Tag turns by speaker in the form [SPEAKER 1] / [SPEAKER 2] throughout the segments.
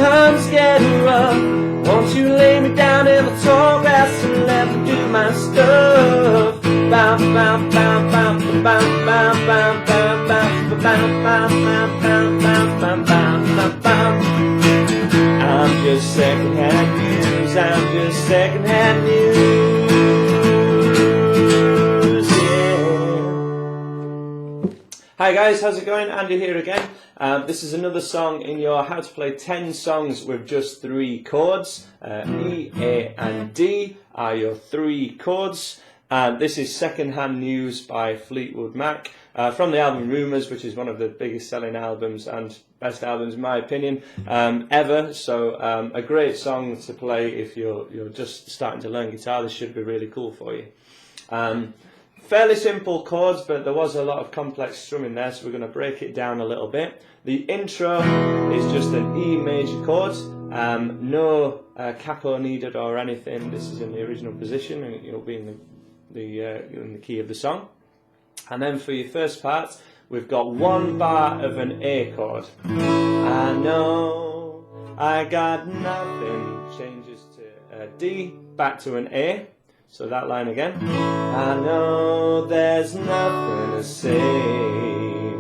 [SPEAKER 1] times get rough, won't you lay me down in the tall grass and let me do my stuff? Bow, bow, bow, bow, bow, bow, bow, bow, bow, bow, bow, bow, bow, bow, bow, bow. I'm just secondhand news, I'm just secondhand news, yeah. Hi guys, how's it going? Andy here again. This is another song in your How to Play 10 Songs with Just 3 Chords. E, A and D are your 3 chords. This is Secondhand News by Fleetwood Mac from the album Rumours, which is one of the biggest selling albums and best albums in my opinion ever. So a great song to play if you're just starting to learn guitar. This should be really cool for you. Fairly simple chords, but there was a lot of complex strumming there, so we're going to break it down a little bit. The intro is just an E major chord, no capo needed or anything. This is in the original position, and you'll be in the key of the song. And then for your first part, we've got 1 bar of an A chord. I know I got nothing, changes to D, back to an A. So that line again. I know there's nothing to say.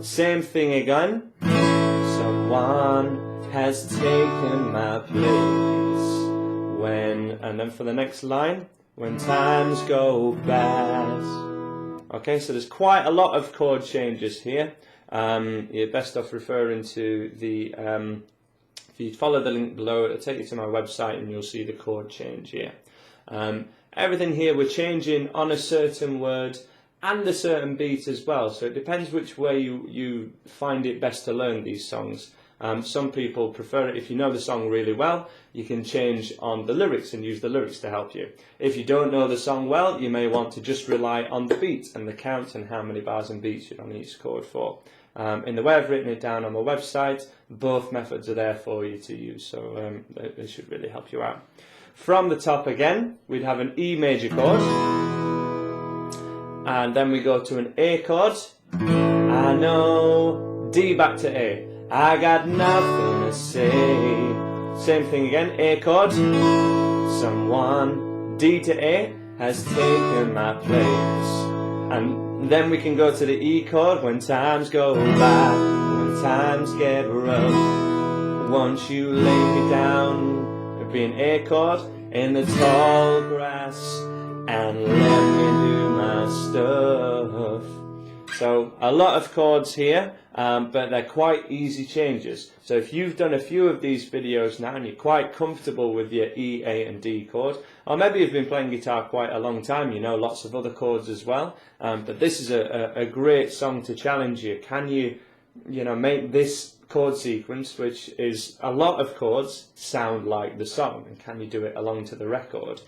[SPEAKER 1] Same thing again. Someone has taken my place. When, and then for the next line, when times go bad. Okay, so there's quite a lot of chord changes here. You're best off referring to the, if you follow the link below, it'll take you to my website and you'll see the chord change here. Everything here we're changing on a certain word and a certain beat as well, so it depends which way you find it best to learn these songs. Some people prefer it if you know the song really well, you can change on the lyrics and use the lyrics to help you. If you don't know the song well, you may want to just rely on the beat and the count and how many bars and beats you're on each chord for. In the way I've written it down on my website, both methods are there for you to use, so they should really help you out. From the top again, we'd have an E major chord, and then we go to an A chord. I know, D back to A. I got nothing to say. Same thing again, A chord. Someone, D to A, has taken my place. And then we can go to the E chord. When times go bad, when times get rough, won't you lay me down? Be an A chord in the tall grass and let me do my stuff. So a lot of chords here, but they're quite easy changes. So if you've done a few of these videos now and you're quite comfortable with your E, A and D chord, or maybe you've been playing guitar quite a long time, you know lots of other chords as well, but this is a great song to challenge you. Can you make this chord sequence, which is a lot of chords, sound like the song, and can you do it along to the record?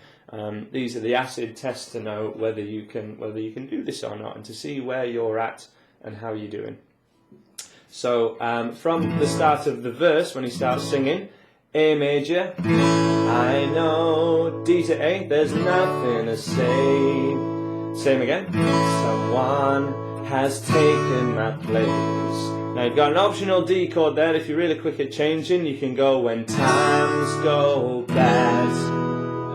[SPEAKER 1] These are the acid tests to know whether you can do this or not, and to see where you're at and how you're doing. So from the start of the verse, when he starts singing, A major, I know, D to A, there's nothing to say. Same again, someone has taken my place. Now you've got an optional D chord there. If you're really quick at changing, you can go when times go bad,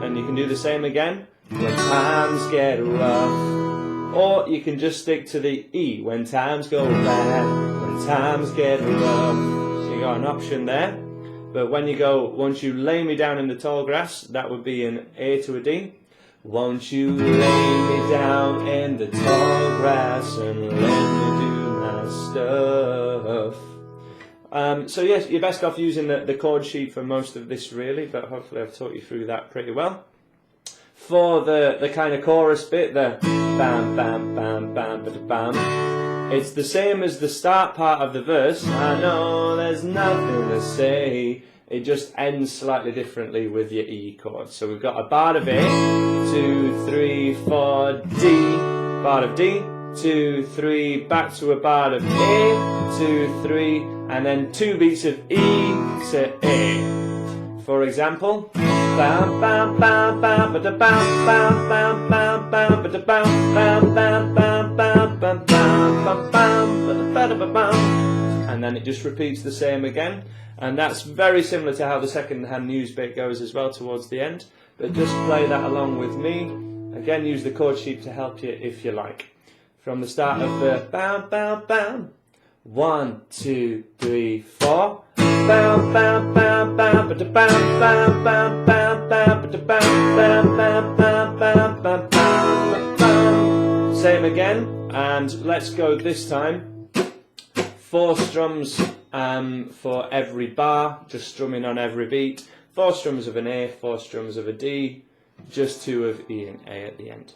[SPEAKER 1] and you can do the same again when times get rough, or you can just stick to the E when times go bad, when times get rough. So you got an option there. But when you go, won't you lay me down in the tall grass, that would be an A to a D. Won't you lay me down in the tall grass and let me do my stuff. So yes, you're best off using the chord sheet for most of this really, but hopefully I've taught you through that pretty well. For the kind of chorus bit, the bam bam bam bam bam bam, it's the same as the start part of the verse. I know there's nothing to say. It just ends slightly differently with your E chord. So we've got a bar of A, 2, 3, 4, D, bar of D, 2, 3, back to a bar of A, 2, 3, and then 2 beats of E to A. For example, bam bam bam bam ba da bam bam bam bam bam ba da bam bam bam bam bam bam bam bam bam ba da ba da ba bam. and then it just repeats the same again. And that's very similar to how the second-hand news bit goes as well towards the end. But just play that along with me. Again, use the chord sheet to help you if you like. From the start of the bam, bam, bam. 1, 2, 3, 4. Bam, bam, bam, bam, ba da bam, bam, bam, bam, bam, ba da bam, bam, bam, bam, bam, bam, bam, bam. Same again, and let's go this time. 4 strums for every bar, just strumming on every beat. 4 strums of an A, 4 strums of a D, just 2 of E and A at the end.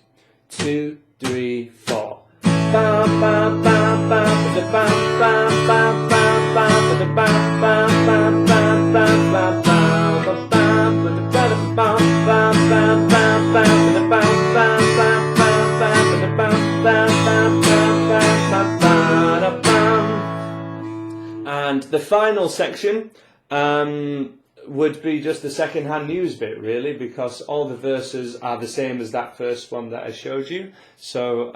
[SPEAKER 1] 2, 3, 4. Bam, bam, bam, bam, ba da bam, bam, bam, bam, bam, ba da bam, bam, bam, bam, bam, bam, bam, bam, ba da bam, bam, bam, bam, bam, bam, ba da bam, bam, bam, bam, bam, ba da bam, bam, bam, bam, bam, bam, bam. And the final section would be just the second-hand news bit, really, because all the verses are the same as that first one that I showed you. So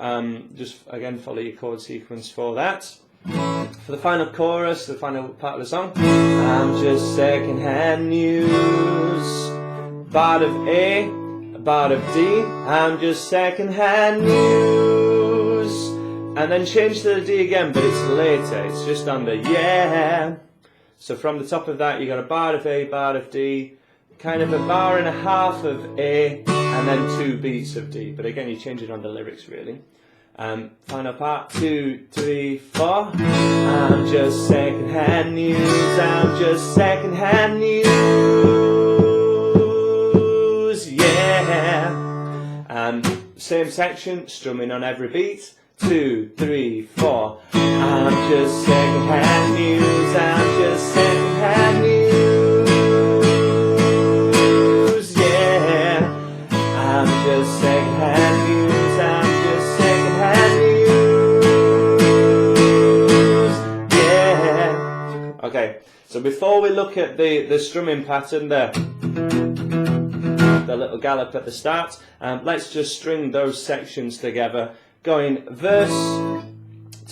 [SPEAKER 1] just again follow your chord sequence for that. For the final chorus, the final part of the song, I'm just second-hand news. Part of A, part of D, I'm just second-hand news. And then change to the D again, but it's later, it's just on the yeah. So from the top of that, you got a bar of A, bar of D, kind of a bar and a half of A, and then 2 beats of D. But again, you change it on the lyrics, really. Final part, 2, 3, 4. I'm just second-hand news. I'm just second-hand news. Yeah. Same section, strumming on every beat. 2, 3, 4. I'm just second-hand news. I'm just second-hand news. Yeah. I'm just second-hand news. I'm just second-hand news. Yeah. Okay. So before we look at the strumming pattern there, the little gallop at the start, let's just string those sections together. Going verse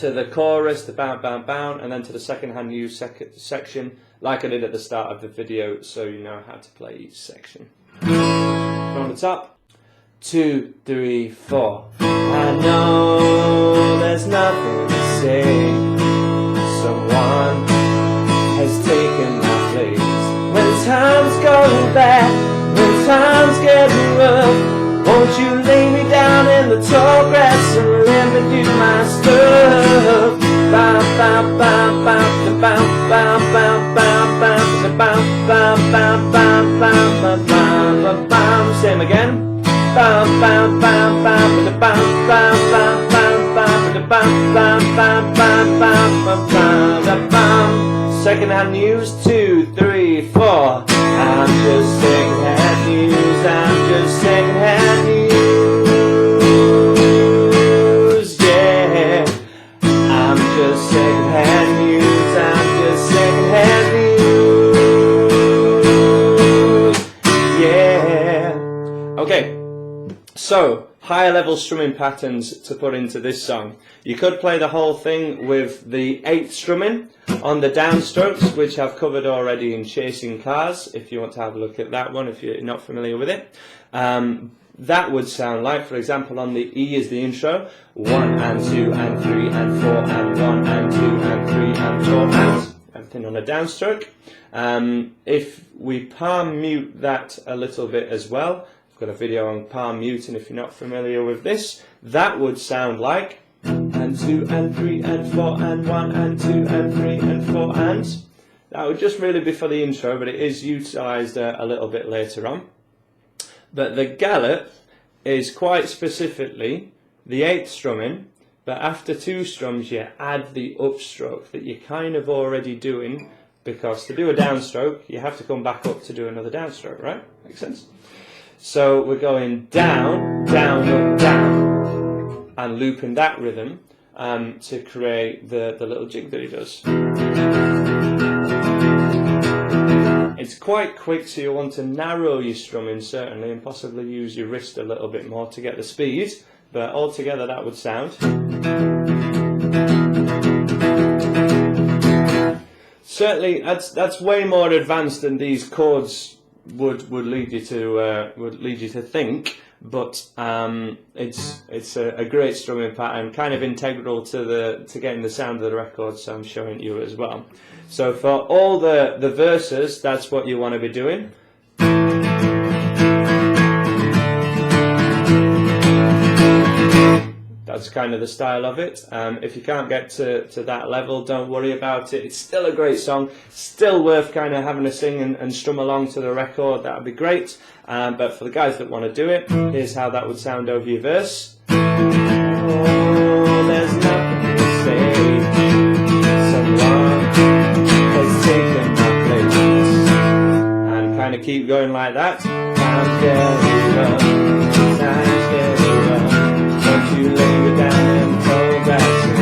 [SPEAKER 1] to the chorus, the bound, bound, bound, and then to the second-hand news section, like I did at the start of the video, so you know how to play each section. From the top, 2, 3, 4. I know there's nothing to say. Someone has taken my place. When times go bad, when times get rough, won't you lay me down in the tall grass and let me do my stuff? Bam, bam, bam, bam, bam, bam, bam, bam, bam, bam, bam, bam, bam, bam, bam, bam, bam. Same again. Bam, bam, bam, bam, bam, bam, bam, bam, bam, bam, bam, bam, bam, bam, bam, bam. Second-hand news, 2, 3, 4. I'm just second-hand news. I'm just second-hand news. Yeah. I'm just second-hand news. I'm just second-hand news. Yeah. Okay. So, higher level strumming patterns to put into this song. You could play the whole thing with the 8th strumming on the downstrokes, which I've covered already in Chasing Cars, if you want to have a look at that one, if you're not familiar with it. That would sound like, for example, on the E is the intro, 1 and 2 and 3 and 4 and 1 and 2 and 3 and 4 and everything on a downstroke. If we palm mute that a little bit as well, I've got a video on palm muting if you're not familiar with this, that would sound like and 2 and 3 and 4 and 1 and 2 and 3 and 4 and. That would just really be for the intro, but it is utilised a little bit later on. But the gallop is quite specifically the 8th strumming, but after 2 strums you add the upstroke that you're kind of already doing, because to do a downstroke you have to come back up to do another downstroke, right? Makes sense? So we're going down, down, up, down, and looping that rhythm to create the little jig that he does. It's quite quick, so you want to narrow your strumming certainly, and possibly use your wrist a little bit more to get the speed, but altogether that would sound. certainly that's way more advanced than these chords would lead you to think. But it's a great strumming pattern, kind of integral to getting the sound of the record, so I'm showing you as well. So for all the verses, that's what you want to be doing. That's kind of the style of it. If you can't get to that level, don't worry about it. It's still a great song, still worth kind of having to sing and strum along to the record. That would be great. But for the guys that want to do it, here's how that would sound over your verse. Oh, there's nothing to say. Someone has taken my place. And kind of keep going like that. Time's getting rough. Time's getting rough. Don't you linger down in cold grass and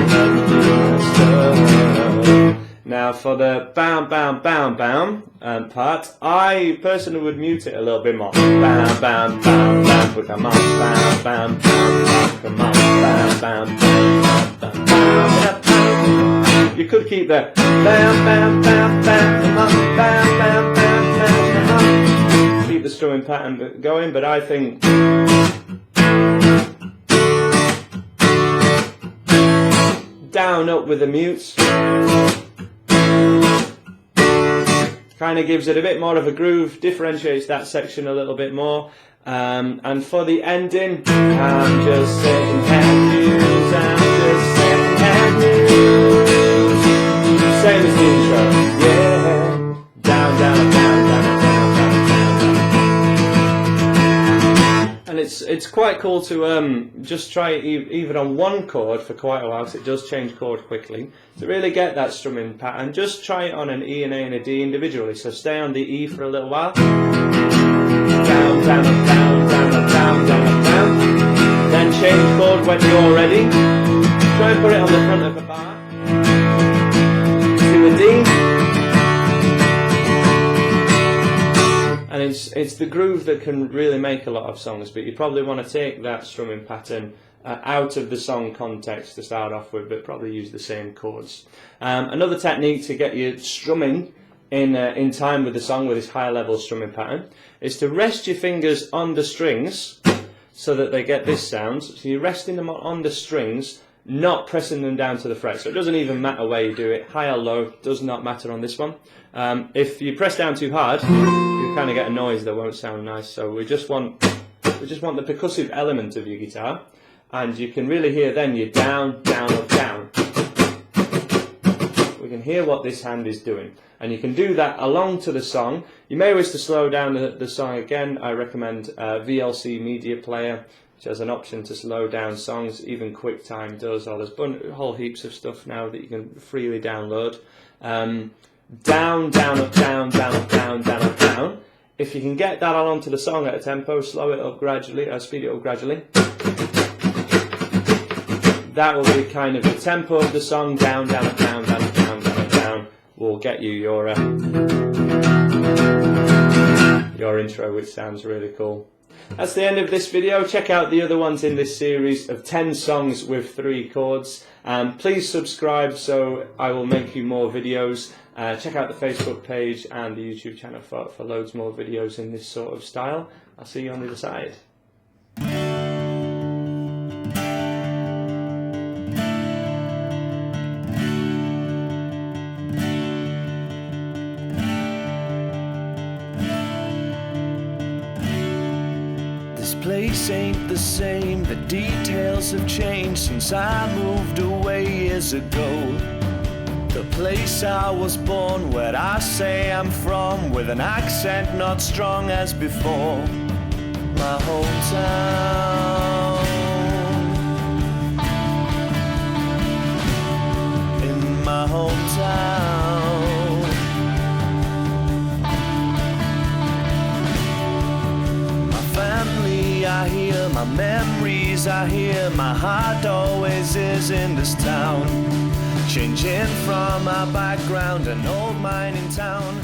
[SPEAKER 1] now for the bam bam bam bam part, I personally would mute it a little bit more. Bam bam bam bam, come on, bam bam bam, come on, bam bam bam bam bam. You could keep the bam bam bam bam, come on, bam bam bam bam, come on. Keep the strumming pattern going, but I think down up with the mutes kind of gives it a bit more of a groove, differentiates that section a little bit more. And for the ending, I'm just secondhand news, I'm just secondhand news. Same as the intro, yeah. Down, down, down, down, down, down, down. And it's quite cool to just try it even on one chord for quite a while, because it does change chord quickly. To really get that strumming pattern, just try it on an E, an A and a D individually. So stay on the E for a little while. Down, down, down, down, down, down, down, down. Then change chord when you're ready. Try and put it on the front of the bar. To a D. And it's the groove that can really make a lot of songs, but you probably want to take that strumming pattern out of the song context to start off with, but probably use the same chords. Another technique to get you strumming in time with the song with this higher level strumming pattern is to rest your fingers on the strings so that they get this sound. So you're resting them on the strings, not pressing them down to the fret. So it doesn't even matter where you do it, high or low, does not matter on this one. If you press down too hard, you kind of get a noise that won't sound nice. So we just want the percussive element of your guitar. And you can really hear then you're down, down, up, down. We can hear what this hand is doing. And you can do that along to the song. You may wish to slow down the song again. I recommend VLC Media Player, which has an option to slow down songs. Even QuickTime does. Or there's whole heaps of stuff now that you can freely download. Down, down, up, down, down, up, down, down, up, down. If you can get that all onto the song at a tempo, slow it up gradually, or speed it up gradually. That will be kind of the tempo of the song, down, down, up, down, down, up, down, down, up, down, will get you your intro, which sounds really cool. That's the end of this video. Check out the other ones in this series of 10 songs with 3 chords. Please subscribe so I will make you more videos. Check out the Facebook page and the YouTube channel for loads more videos in this sort of style. I'll see you on the other side.
[SPEAKER 2] This place ain't the same, the details have changed since I moved away years ago. The place I was born, where I say I'm from, with an accent not strong as before. My hometown, in my hometown. I hear my memories, I hear my heart always is in this town. Changing from my background, an old mining town.